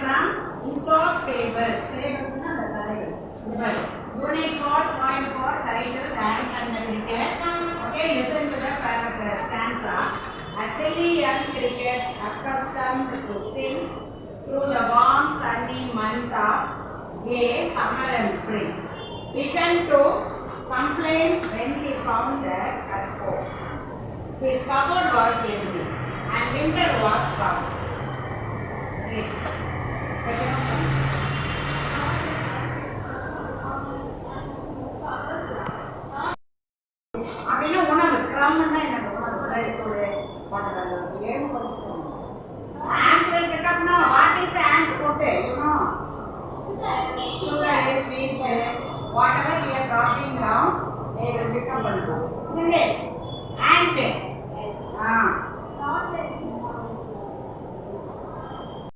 from Aesop Fables. Fables na the கதைகள். Unit 4.4 title Rank and the Cricket. Okay, listen to the stanza. A silly young cricket accustomed to sing through the warm sunny month of May, summer and spring. Began to complain when he found that at home his cupboard was empty and winter was come.